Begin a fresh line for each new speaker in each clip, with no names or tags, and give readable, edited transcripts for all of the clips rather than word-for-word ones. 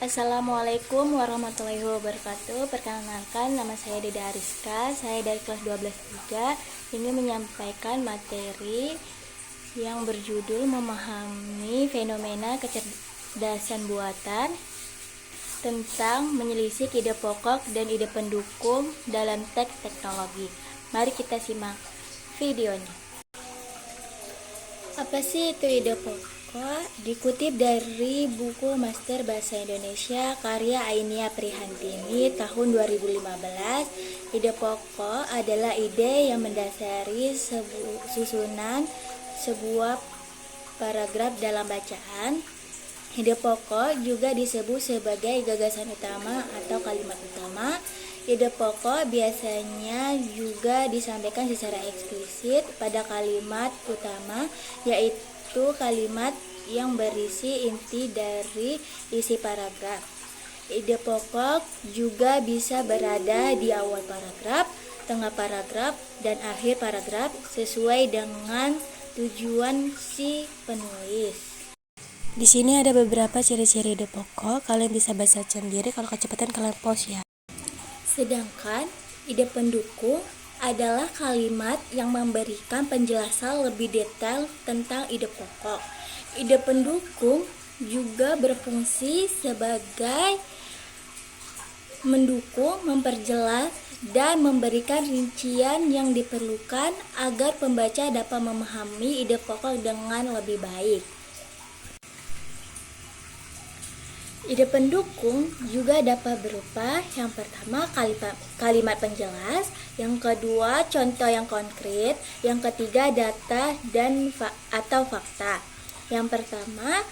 Assalamualaikum warahmatullahi wabarakatuh. Perkenalkan, nama saya Deda Ariska. Saya dari kelas 12 ingin menyampaikan materi yang berjudul memahami fenomena kecerdasan buatan tentang menyelisik ide pokok dan ide pendukung dalam teks teknologi. Mari kita simak videonya. Apa sih itu ide pokok? Dikutip dari buku Master Bahasa Indonesia karya Ainia Prihandini tahun 2015, ide pokok adalah ide yang mendasari susunan sebuah paragraf dalam bacaan. Ide pokok juga disebut sebagai gagasan utama atau kalimat utama. Ide pokok biasanya juga disampaikan secara eksplisit pada kalimat utama, yaitu kalimat yang berisi inti dari isi paragraf. Ide pokok juga bisa berada di awal paragraf, tengah paragraf, dan akhir paragraf sesuai dengan tujuan si penulis. Di sini ada beberapa ciri-ciri ide pokok. Kalian bisa baca sendiri, kalau kecepatan kalian pause ya. Sedangkan ide pendukung adalah kalimat yang memberikan penjelasan lebih detail tentang ide pokok. Ide pendukung juga berfungsi sebagai mendukung, memperjelas, dan memberikan rincian yang diperlukan agar pembaca dapat memahami ide pokok dengan lebih baik. Ide pendukung juga dapat berupa yang pertama kalimat penjelas, yang kedua contoh yang konkret, yang ketiga data dan atau fakta. Yang pertama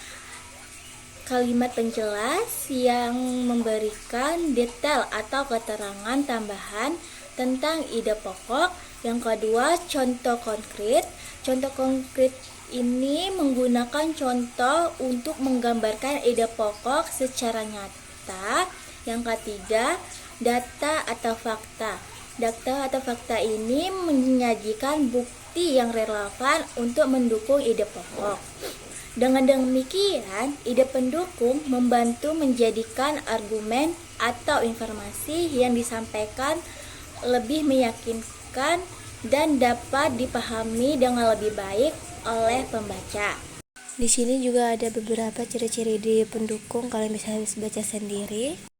kalimat penjelas yang memberikan detail atau keterangan tambahan tentang ide pokok. Yang kedua contoh konkret. Contoh konkret ini menggunakan contoh untuk menggambarkan ide pokok secara nyata. Yang ketiga, data atau fakta. Data atau fakta ini menyajikan bukti yang relevan untuk mendukung ide pokok. Dengan demikian, ide pendukung membantu menjadikan argumen atau informasi yang disampaikan lebih meyakinkan dan dapat dipahami dengan lebih baik oleh pembaca. Di sini juga ada beberapa ciri-ciri di pendukung, kalian bisa baca sendiri.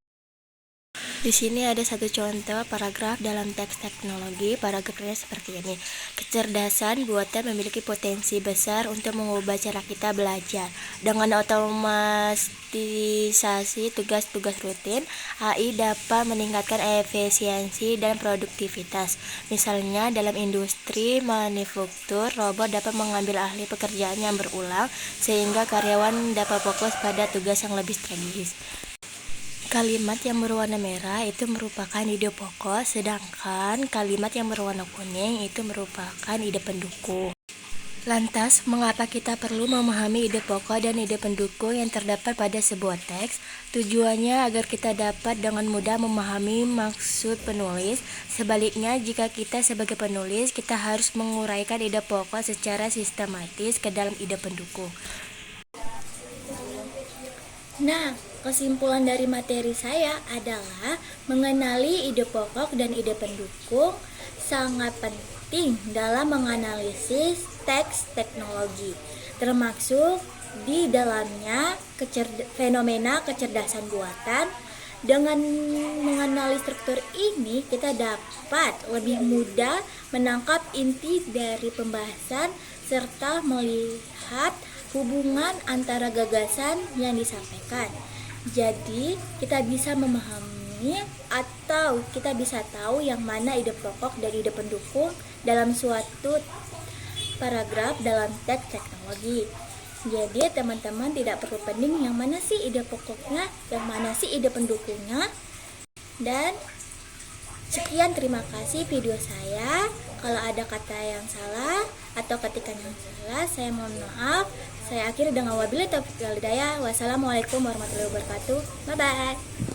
Di sini ada satu contoh paragraf dalam teks teknologi. Paragrafnya seperti ini. Kecerdasan buatan memiliki potensi besar untuk mengubah cara kita belajar. Dengan otomatisasi tugas-tugas rutin, AI dapat meningkatkan efisiensi dan produktivitas. Misalnya dalam industri manufaktur, robot dapat mengambil alih pekerjaan yang berulang sehingga karyawan dapat fokus pada tugas yang lebih strategis. Kalimat yang berwarna merah itu merupakan ide pokok, sedangkan kalimat yang berwarna kuning itu merupakan ide pendukung. Lantas, mengapa kita perlu memahami ide pokok dan ide pendukung yang terdapat pada sebuah teks? Tujuannya agar kita dapat dengan mudah memahami maksud penulis. Sebaliknya, jika kita sebagai penulis, kita harus menguraikan ide pokok secara sistematis ke dalam ide pendukung. Nah, kesimpulan dari materi saya adalah mengenali ide pokok dan ide pendukung sangat penting dalam menganalisis teks teknologi, termasuk di dalamnya fenomena kecerdasan buatan. Dengan mengenali struktur ini, kita dapat lebih mudah menangkap inti dari pembahasan serta melihat hubungan antara gagasan yang disampaikan. Jadi, kita bisa memahami atau kita bisa tahu yang mana ide pokok dan ide pendukung dalam suatu paragraf dalam teks teknologi. Jadi, teman-teman tidak perlu pening yang mana sih ide pokoknya, yang mana sih ide pendukungnya. Dan sekian, terima kasih video saya. Kalau ada kata yang salah atau ketikan yang salah, saya mohon maaf. Saya akhiri dengan wabillahi taufiq wal hidayah. Wassalamualaikum warahmatullahi wabarakatuh. Bye bye.